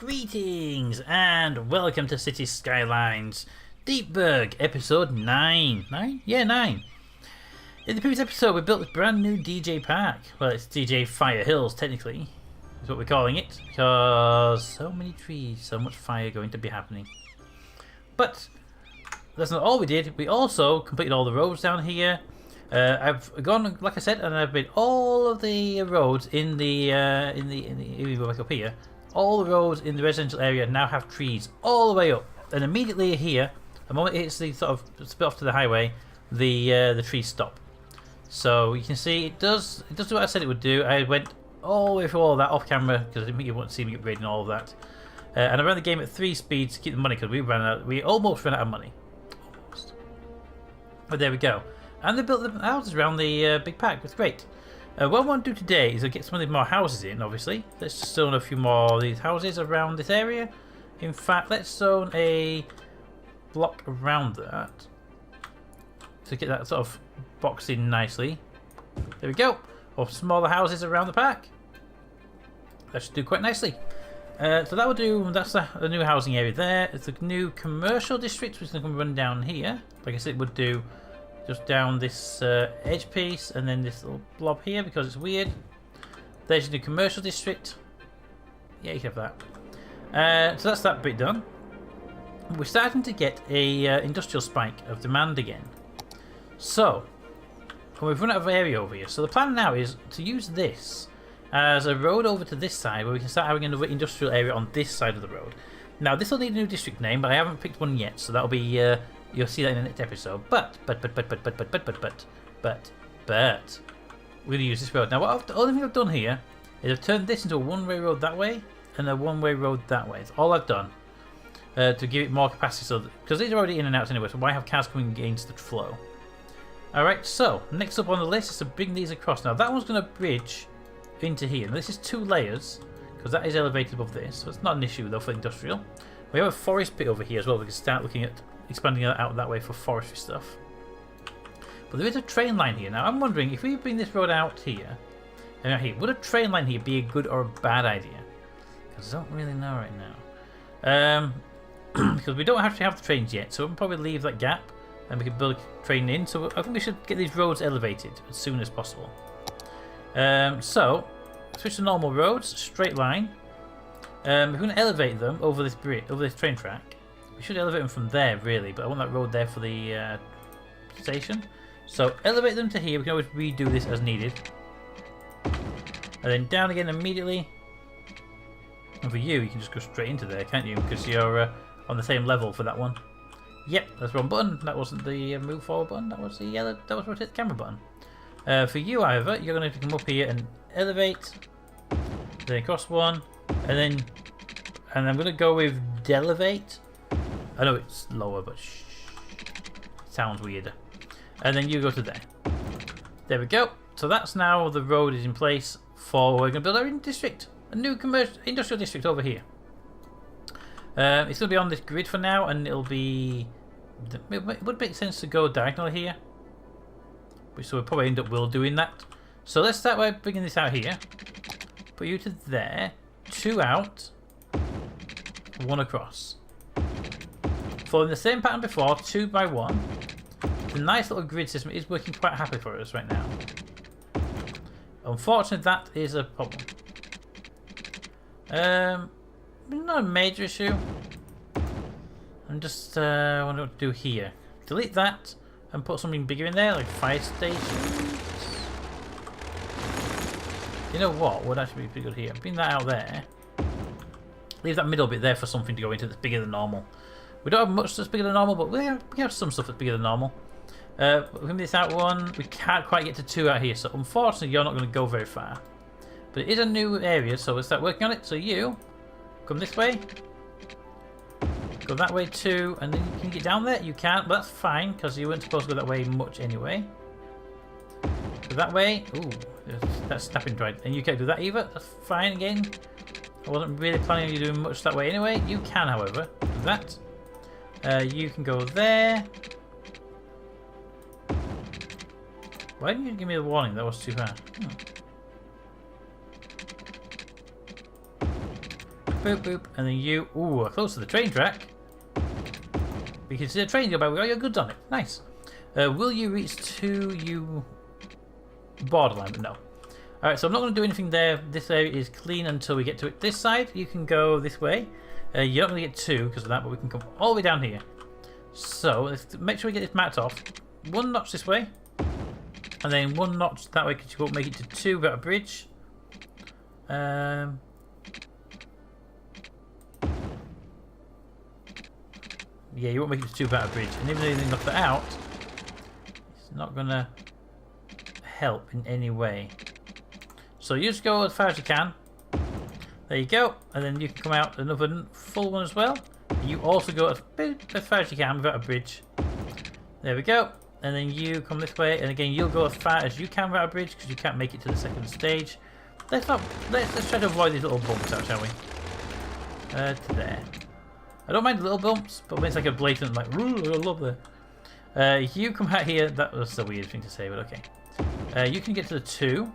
Greetings and welcome to City Skylines Deepburg, episode 9. 9? Yeah, 9. In the previous episode, we built this brand new DJ park. Well, it's DJ Fire Hills, technically, is what we're calling it, because so many trees, so much fire going to be happening. But that's not all we did. We also completed all the roads down here. I've gone, like I said, and I've made all of the roads in the here we go back up here. All the roads in the residential area now have trees all the way up, and immediately here, the moment it hits the sort of spit off to the highway, the trees stop. So you can see it does what I said it would do. I went all the way through all of that off camera because I didn't think you want to see me upgrading all of that, and I ran the game at 3 speeds to keep the money because we almost ran out of money, almost. But there we go. And they built the houses around the big park. It's great. What I want to do today is get some of these more houses in, obviously. Let's just zone a few more of these houses around this area. In fact, let's zone a block around that to get that sort of boxed in nicely. There we go. Or smaller houses around the park. That should do quite nicely. So that will do. That's the new housing area there. It's a new commercial district, which is going to run down here. Like I said, it would do. Just down this edge piece and then this little blob here because it's weird. There's the commercial district. Yeah, you can have that. So that's that bit done. We're starting to get a industrial spike of demand again. So we've run out of area over here. So the plan now is to use this as a road over to this side where we can start having another industrial area on this side of the road. Now this will need a new district name, but I haven't picked one yet, so that'll be. You'll see that in the next episode. But we're gonna use this road. Now the only thing I've done here is I've turned this into a one-way road that way and a one-way road that way. That's all I've done to give it more capacity. So because these are already in and out anyway, so why have cars coming against the flow? Alright, so next up on the list is to bring these across. Now that one's gonna bridge into here. Now this is 2 layers because that is elevated above this, so it's not an issue though for industrial. We have a forest bit over here as well. We can start looking at expanding it out that way for forestry stuff. But there is a train line here. Now I'm wondering if we bring this road out here and out here, would a train line here be a good or a bad idea? Because I don't really know right now. Because we don't actually have the trains yet, so we'll probably leave that gap and we can build a train in. So I think we should get these roads elevated as soon as possible. So switch to normal roads, straight line. We're going to elevate them over this bridge, over this train track. We should elevate them from there, really, but I want that road there for the station. So elevate them to here. We can always redo this as needed. And then down again immediately. And for you, you can just go straight into there, can't you? Because you're on the same level for that one. Yep, that's the wrong button. That wasn't the move forward button. That was the yellow. That was rotate the camera button. For you, however, you're going to have to come up here and elevate. Then across one, and I'm going to go with delevate. I know it's lower, but shh, it sounds weirder. And then you go to there. There we go. So that's now the road is in place for we're going to build our district, a new commercial industrial district over here. It's going to be on this grid for now, and it'll be. It would make sense to go diagonal here, so we'll probably end up doing that. So let's start by bringing this out here. Put you to there, 2 out, 1 across. Following the same pattern before, 2 by 1. The nice little grid system is working quite happily for us right now. Unfortunately, that is a problem. Not a major issue. I'm just wondering what to do here. Delete that and put something bigger in there, like fire station. You know what would actually be pretty good here? Bring that out there. Leave that middle bit there for something to go into that's bigger than normal. We don't have much that's bigger than normal, but we have some stuff that's bigger than normal. Bring this out 1. We can't quite get to 2 out here, so unfortunately you're not going to go very far. But it is a new area, so we'll start working on it. So you come this way, go that way too, and then you can get down there. You can't, but that's fine because you weren't supposed to go that way much anyway. Go that way. Ooh, that's snapping dried, and you can't do that either. That's fine again. I wasn't really planning on you doing much that way anyway. You can, however, do that. You can go there. Why didn't you give me a warning? That was too far. Boop, boop. And then you... Ooh, close to the train track. We can see the train go by. We got your goods on it. Nice. Will you reach to you... borderline? But no. Alright, so I'm not going to do anything there. This area is clean until we get to it. This side, you can go this way. You're not going to get 2 because of that, but we can come all the way down here. So, let's make sure we get this mapped off. 1 notch this way. And then 1 notch that way because you won't make it to 2 without a bridge. Yeah, you won't make it to 2 without a bridge. And even though you knock that out, it's not going to help in any way. So you just go as far as you can. There you go. And then you can come out another full one as well. You also go as far as you can without a bridge. There we go. And then you come this way. And again, you'll go as far as you can without a bridge because you can't make it to the second stage. Let's try to avoid these little bumps out, shall we? To there. I don't mind the little bumps, but when it's like a blatant, like, ooh, I love that. You come out here. That was a weird thing to say, but okay. You can get to the 2.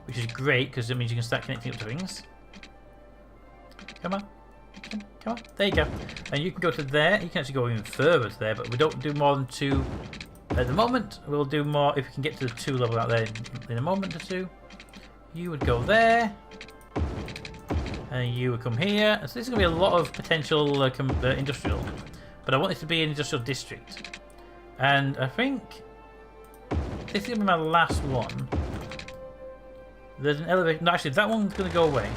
Which is great because it means you can start connecting up to things. Come on. Come on. There you go. And you can go to there. You can actually go even further to there, but we don't do more than 2 at the moment. We'll do more if we can get to the 2 level out there in a moment or 2. You would go there. And you would come here. So this is going to be a lot of potential industrial. But I want this to be an industrial district. And I think this is going to be my last one. There's an elevator. No, actually, that one's going to go away.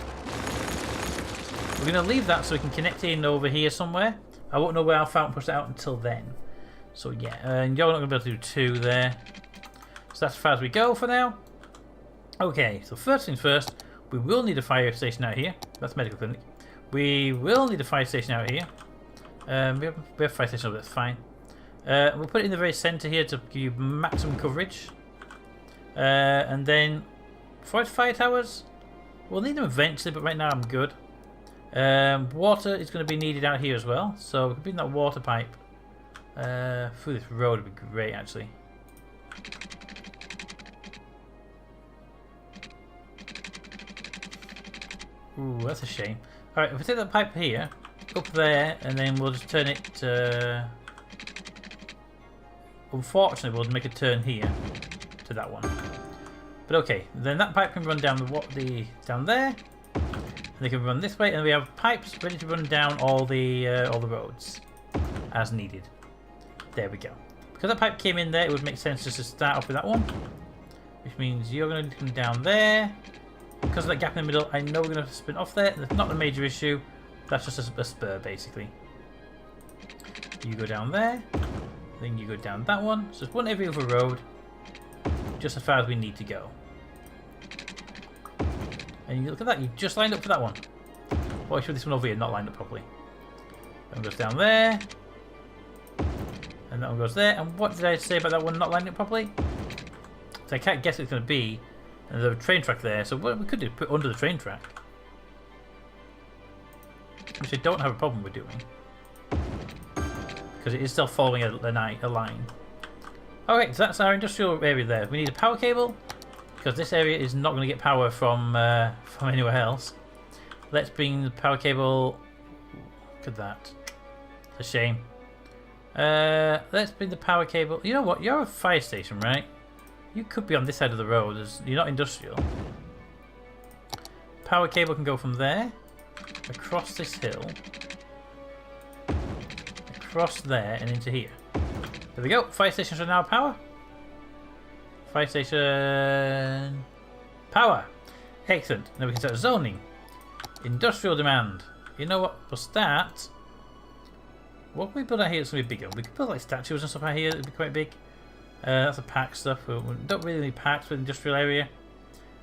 We're going to leave that so we can connect in over here somewhere. I won't know where I'll fountain push that out until then. So, yeah. And you're not going to be able to do 2 there. So that's as far as we go for now. Okay, so first things first. We will need a fire station out here. That's medical clinic. We will need a fire station out here. We have a fire station over there. That's fine. We'll put it in the very centre here to give you maximum coverage. And then... fire towers, we'll need them eventually, but right now I'm good. Water is going to be needed out here as well, so we can bring that water pipe through this road would be great actually. Ooh, that's a shame. Alright, if we take that pipe here, up there, and then we'll just turn it unfortunately, we'll make a turn here to that one. But okay, then that pipe can run down down there, and they can run this way, and we have pipes ready to run down all the roads as needed. There we go. Because that pipe came in there, it would make sense just to start off with that one, which means you're going to come down there. Because of that gap in the middle, I know we're going to spin off there. That's not a major issue. That's just a spur, basically. You go down there, then you go down that one. So it's one every other road. Just as far as we need to go. And you look at that, you just lined up for that one. Well, actually, this one over here not lined up properly. That one goes down there. And that one goes there. And what did I say about that one not lined up properly? So I can't guess what it's going to be. And there's a train track there. So what we could do is put under the train track. Which I don't have a problem with doing. Because it is still following a line. Okay, so that's our industrial area there. We need a power cable, because this area is not going to get power from anywhere else. Let's bring the power cable. Look at that. It's a shame. Let's bring the power cable. You know what? You're a fire station, right? You could be on this side of the road. You're not industrial. Power cable can go from there, across this hill, across there, and into here. There we go. Fire stations are now power. Fire station power. Excellent. Now we can start zoning. Industrial demand. You know what? We'll start. What can we build out here that's going to be bigger? We could build like statues and stuff out here that would be quite big. That's a pack stuff. We don't really need packs for the industrial area.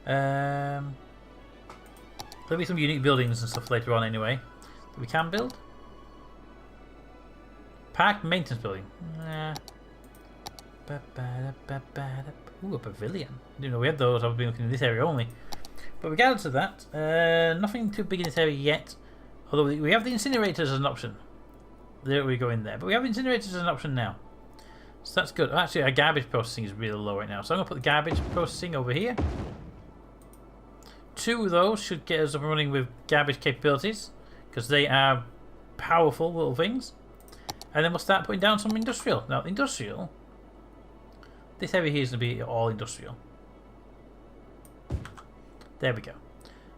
There'll be some unique buildings and stuff later on anyway that we can build. Park maintenance building. Ooh, a pavilion. I didn't know we had those. I've been looking in this area only. But regardless of that, nothing too big in this area yet. Although we have the incinerators as an option. There we go in there. But we have incinerators as an option now. So that's good. Actually, our garbage processing is really low right now. So I'm going to put the garbage processing over here. 2 of those should get us up and running with garbage capabilities. because they are powerful little things. And then we'll start putting down some industrial. Now, industrial, this area here is going to be all industrial. There we go.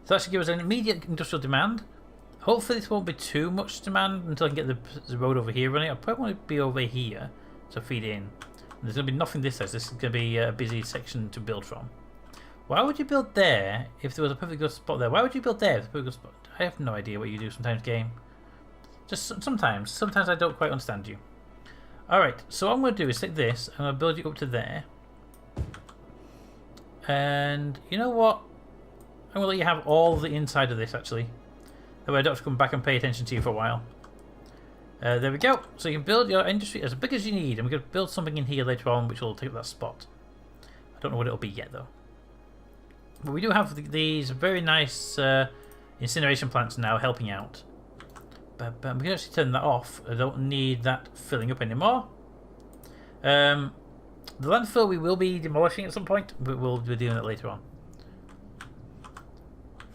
So that should give us an immediate industrial demand. Hopefully this won't be too much demand until I can get the road over here running. I probably want to be over here to feed in. There's going to be nothing this side. This is going to be a busy section to build from. Why would you build there if there was a perfectly good spot there? Why would you build there if there's a perfectly good spot? I have no idea what you do sometimes, game. Just sometimes. Sometimes I don't quite understand you. Alright, so what I'm going to do is take this and I'll build you up to there. And you know what? I'm going to let you have all the inside of this actually. That way I don't have to come back and pay attention to you for a while. There we go. So you can build your industry as big as you need. And we're going to build something in here later on which will take up that spot. I don't know what it'll be yet though. But we do have these very nice incineration plants now helping out. But we can actually turn that off. I don't need that filling up anymore. The landfill we will be demolishing at some point, but we'll be doing that later on.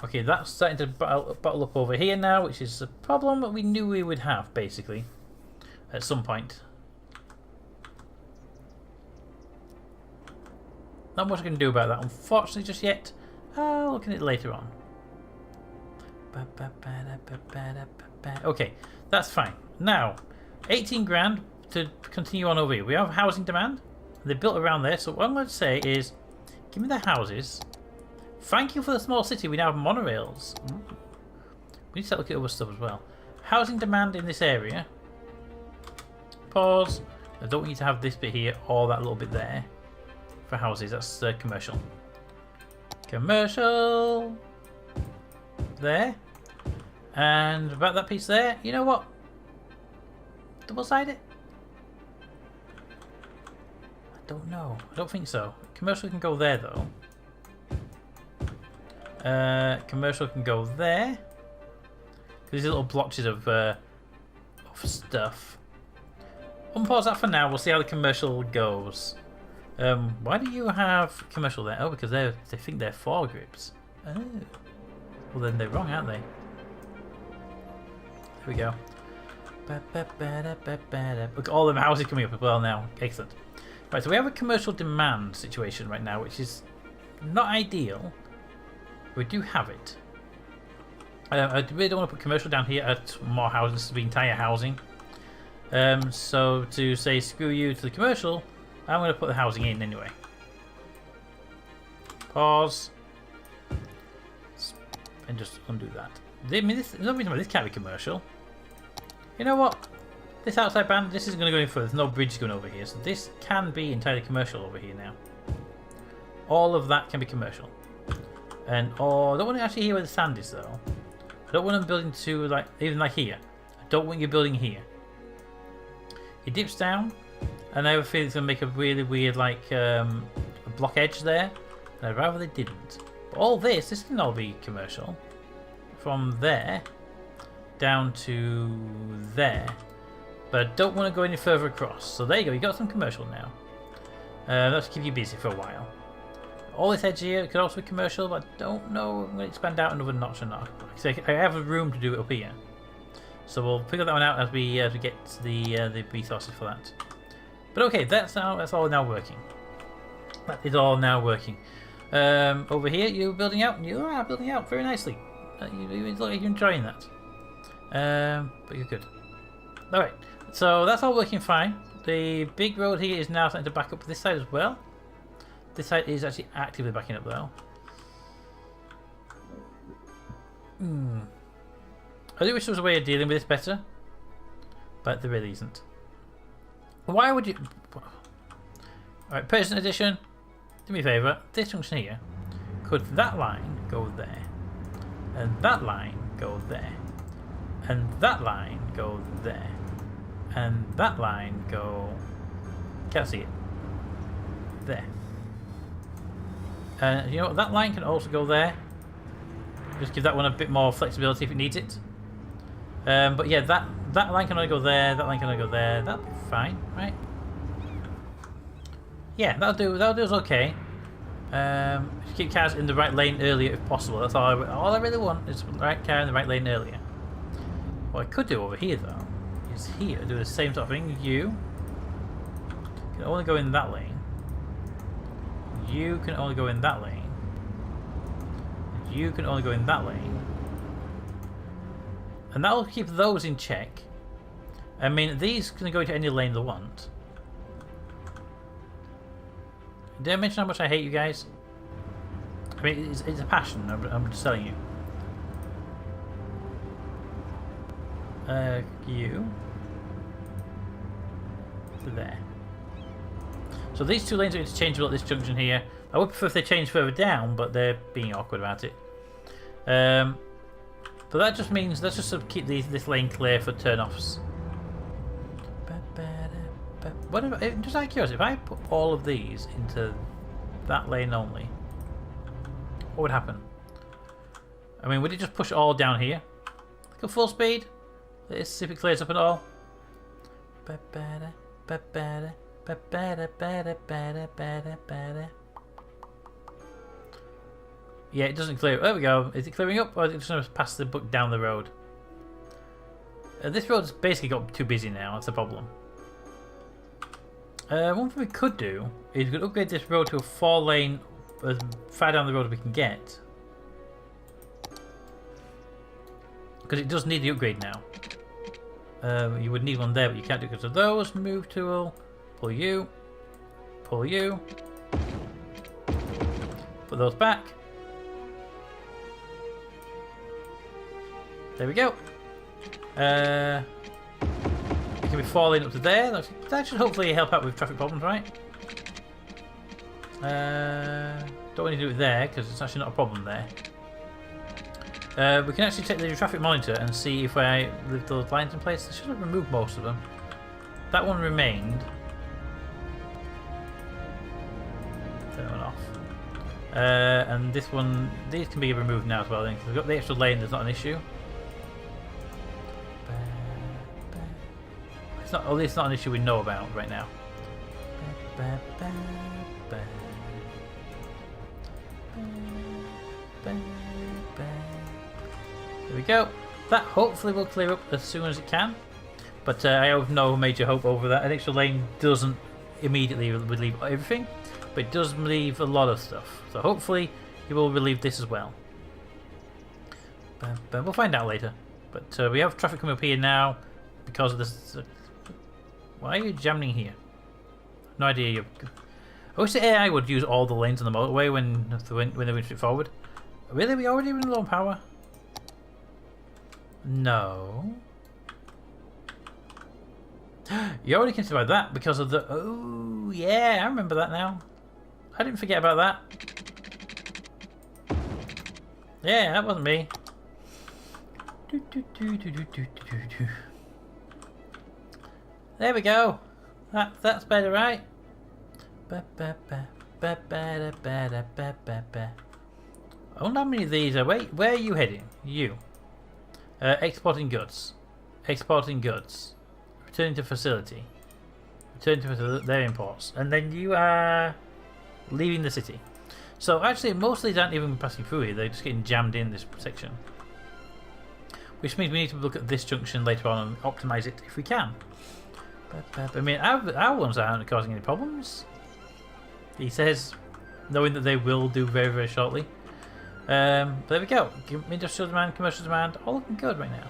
Okay, that's starting to bottle up over here now, which is a problem that we knew we would have, basically, at some point. Not much I can do about that, unfortunately, just yet. I'll look at it later on. Okay, that's fine. Now, 18 grand to continue on over here. We have housing demand. They're built around there, so what I'm going to say is, give me the houses. Thank you for the small city. We now have monorails. Ooh. We need to look at other stuff as well. Housing demand in this area. Pause. I don't want you to have this bit here or that little bit there for houses. That's commercial. Commercial. There. And about that piece there. You know what? Double sided? I don't know. I don't think so. Commercial can go there though. Commercial can go there. These little blotches of stuff. Unpause that for now. We'll see how the commercial goes. Why do you have commercial there? Oh, because they think they're foregrips. Oh. Well, then they're wrong, aren't they? There we go. Look at all them houses coming up as well now. Excellent. Right, so we have a commercial demand situation right now, which is not ideal. We do have it. I really don't want to put commercial down here at more houses. This is the entire housing. So to say screw you to the commercial, I'm going to put the housing in anyway. Pause. And just undo that. I mean, there's no reason why this can't be commercial. You know what? This outside band, this isn't going to go any further. There's no bridge going over here. So this can be entirely commercial over here now. All of that can be commercial. And I don't want to actually hear where the sand is though. I don't want them building to like even like here. I don't want you building here. It dips down, and I have a feeling it's gonna make a really weird like a block edge there. And I'd rather they didn't. But all this can all be commercial. From there down to there. But I don't want to go any further across. So there you go. You got some commercial now. That'll keep you busy for a while. All this edge here could also be commercial, but I don't know if I'm going to expand out another notch or not. I have a room to do it up here. So we'll figure that one out as we get the resources for that. But okay, that's all now working. That is all now working. Over here, you're building out, and you are building out very nicely. You look like you're enjoying that. But you're good. Alright, so that's all working fine. The big road here is now starting to back up this side as well. This side is actually actively backing up though. I do wish there was a way of dealing with this better, but there really isn't. Why would you... Alright, person edition, do me a favour, this junction here, could that line go there? And that line go there? And that line go there? And that line go... Can't see it. There. You know what, that line can also go there. Just give that one a bit more flexibility if it needs it. But yeah, that line can only go there, that line can only go there. That'll be fine, right? Yeah, that'll do us okay. Just keep cars in the right lane earlier if possible. That's all I really want, is the right car in the right lane earlier. What I could do over here though is here do the same sort of thing. You can only go in that lane. You can only go in that lane. You can only go in that lane. And that'll keep those in check. I mean, these can go into any lane they want. Did I mention how much I hate you guys? I mean, it's a passion, I'm just telling you. You. There. So these two lanes are interchangeable at this junction here. I would prefer if they change further down, but they're being awkward about it. But that just means, let's just keep this lane clear for turn-offs. What if, just out of curiosity, if I put all of these into that lane only, what would happen? I mean, would it just push it all down here? Go full speed? Let's see if it clears up at all. Yeah, it doesn't clear. There we go. Is it clearing up, or is it just going to pass the book down the road? This road's basically got too busy now. That's the problem. One thing we could do is we could upgrade this road to a 4-lane as far down the road as we can get. Because it does need the upgrade now. You would need one there, but you can't do it because of those. Move tool. Pull you. Pull you. Put those back. There we go. It can be 4-lane up to there. That should hopefully help out with traffic problems, right? Don't want to do it there because it's actually not a problem there. We can actually check the traffic monitor and see if I leave those lines in place. I should have removed most of them. That one remained. Turn one off. And this one, these can be removed now as well. Then we've got the extra lane. There's not an issue. It's not. At least not an issue we know about right now. There we go. That hopefully will clear up as soon as it can. But I have no major hope over that. An extra lane doesn't immediately relieve everything, but it does relieve a lot of stuff. So hopefully it will relieve this as well. But we'll find out later. But we have traffic coming up here now because of this. Why are you jamming here? No idea. I wish the AI would use all the lanes on the motorway when they went straight forward. Really? We already run low on power? No. You already considered about that because of the... Oh, yeah, I remember that now. I didn't forget about that. Yeah, that wasn't me. There we go. That's better, right? I wonder how many of these are... Wait, where are you heading? You. Exporting goods. Exporting goods. Returning to facility. Returning to their imports. And then you are leaving the city. So actually most of these aren't even passing through here. They're just getting jammed in this section. Which means we need to look at this junction later on and optimize it if we can. I mean, our ones aren't causing any problems. He says, knowing that they will do very, very shortly. But there we go. Industrial demand, commercial demand, all looking good right now.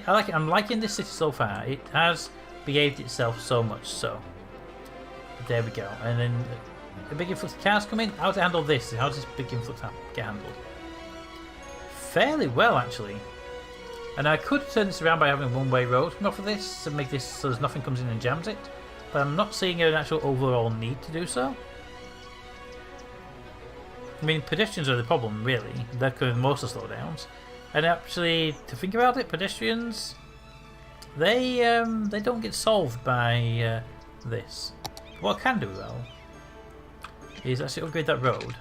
I like it. I'm liking this city so far. It has behaved itself so much so. There we go. And then a big influx of cars come in. How to handle this? How does this big influx get handled? Fairly well, actually. And I could turn this around by having a one-way road come off of this and make this so there's nothing comes in and jams it. But I'm not seeing an actual overall need to do so. I mean, pedestrians are the problem, really. They're causing most of the slowdowns. And actually, to think about it, pedestrians, they don't get solved by this. What I can do, though, is actually upgrade that road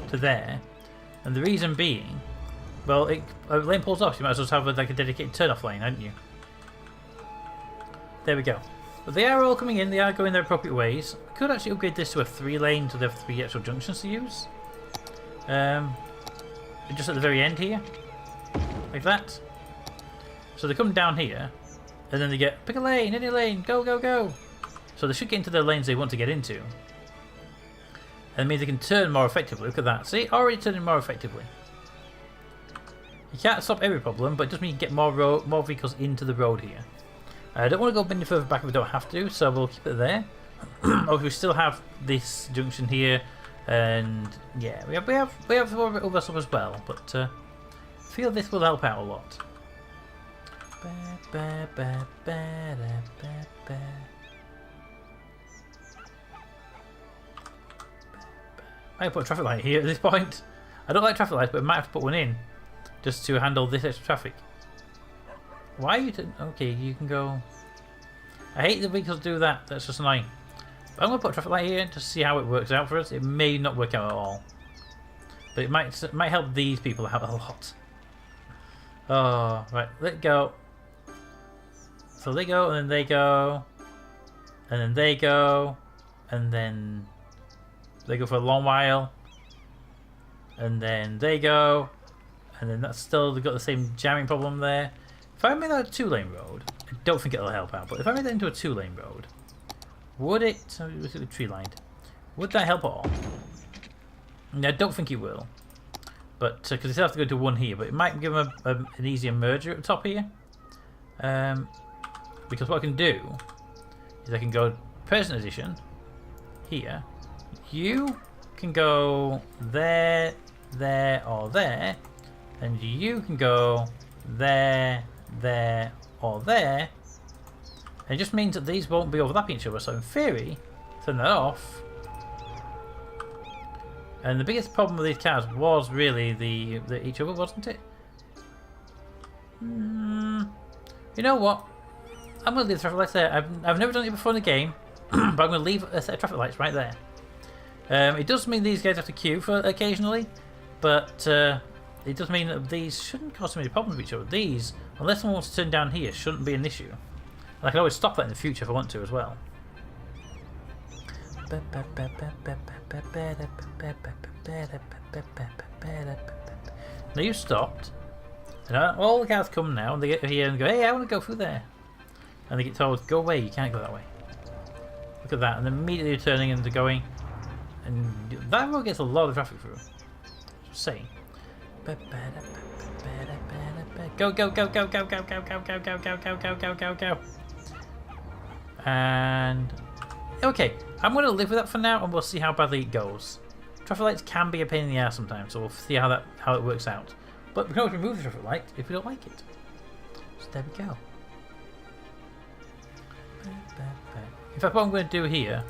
to there. And the reason being, well, a lane pulls off, you might as well have like a dedicated turn-off lane, hadn't you? There we go. But they are all coming in, they are going their appropriate ways. We could actually upgrade this to a 3-lane so they have 3 actual junctions to use. Just at the very end here. like that. So they come down here, and then they get, pick a lane, any lane, go, go, go. So they should get into the lanes they want to get into. And it means they can turn more effectively. Look at that. See, already turning more effectively. You can't stop every problem, but it does mean you get more vehicles into the road here. I don't want to go any further back if we don't have to, so we'll keep it there. We still have this junction here, and yeah, we have other stuff as well, but I feel this will help out a lot. I can put a traffic light here at this point. I don't like traffic lights, but I might have to put one in just to handle this extra traffic. Why are you? Okay, you can go. I hate the vehicles do that. That's just annoying. But I'm going to put a traffic light here to see how it works out for us. It may not work out at all, but it might help these people out a lot. Oh, right. Let go. So they go, and then they go, and then they go, and then they go for a long while, and then they go, and then that's still, they've got the same jamming problem there. If I made that a 2-lane road, I don't think it'll help out, but if I made that into a 2-lane road, would it, so look at the tree lined, would that help at all? No, I don't think it will, but because they still have to go to one here, but it might give them an easier merger at the top here. Because what I can do is I can go Present Edition here. You can go there, there, or there, and you can go there, there, or there. And it just means that these won't be overlapping each other. So in theory, turn that off. And the biggest problem with these cars was really the each other, wasn't it? You know what? I'm going to leave the traffic lights there. I've never done it before in the game, but I'm going to leave a set of traffic lights right there. It does mean these guys have to queue for occasionally, but it does mean that these shouldn't cause so many problems with each other. These, unless someone wants to turn down here, shouldn't be an issue. And I can always stop that in the future if I want to as well. Now you've stopped. And all the cars come now and they get here and go, hey, I want to go through there. And they get told, go away, you can't go that way. Look at that, and then immediately turning and they're going. And that road gets a lot of traffic through. Just saying. Go, go, go, go, go, go, go, go, go, go, go, go, go, go, go, go. And okay, I'm going to live with that for now, and we'll see how badly it goes. Traffic lights can be a pain in the ass sometimes, so we'll see how it works out. But we can always remove the traffic light if we don't like it. So there we go. In fact, what I'm going to do here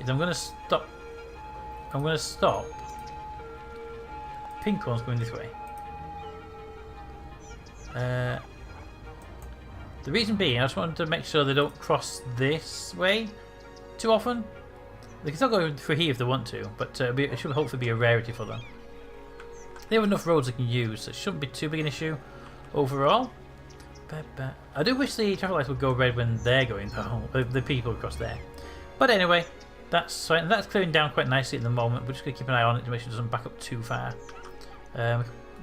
is I'm going to stop. I'm going to stop. Pink one's going this way. The reason being, I just wanted to make sure they don't cross this way too often. They can still go through here if they want to, but it should hopefully be a rarity for them. They have enough roads they can use, so it shouldn't be too big an issue overall. I do wish the traffic lights would go red when they're going though, the people across there. But anyway, that's clearing down quite nicely at the moment. We're just going to keep an eye on it to make sure it doesn't back up too far.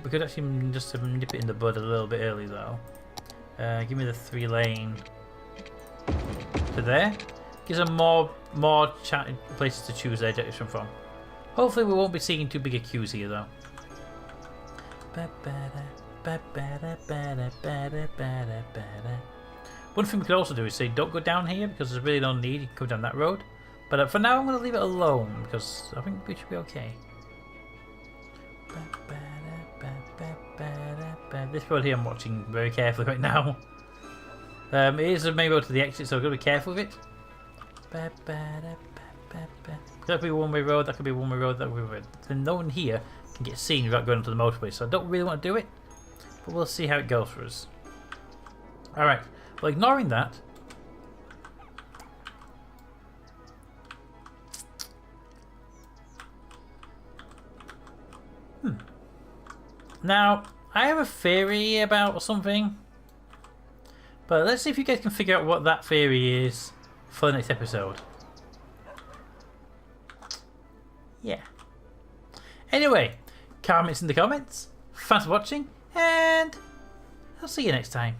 We could actually just nip it in the bud a little bit early though. Give me the 3-lane to there. Gives them more places to choose their direction from. Hopefully we won't be seeing too big a queues here though. One thing we could also do is say don't go down here because there's really no need, you can come down that road. But for now I'm going to leave it alone because I think we should be okay. This road here I'm watching very carefully right now. It is a main road to the exit, so I've got to be careful with it. That could be a one-way road, that could be a one-way road, that could be a road. Then no one here can get seen without going onto the motorway, so I don't really want to do it. But we'll see how it goes for us. Alright, well ignoring that. Now, I have a theory about something. But let's see if you guys can figure out what that theory is for the next episode. Yeah. Anyway, comments in the comments. Thanks for watching, and I'll see you next time.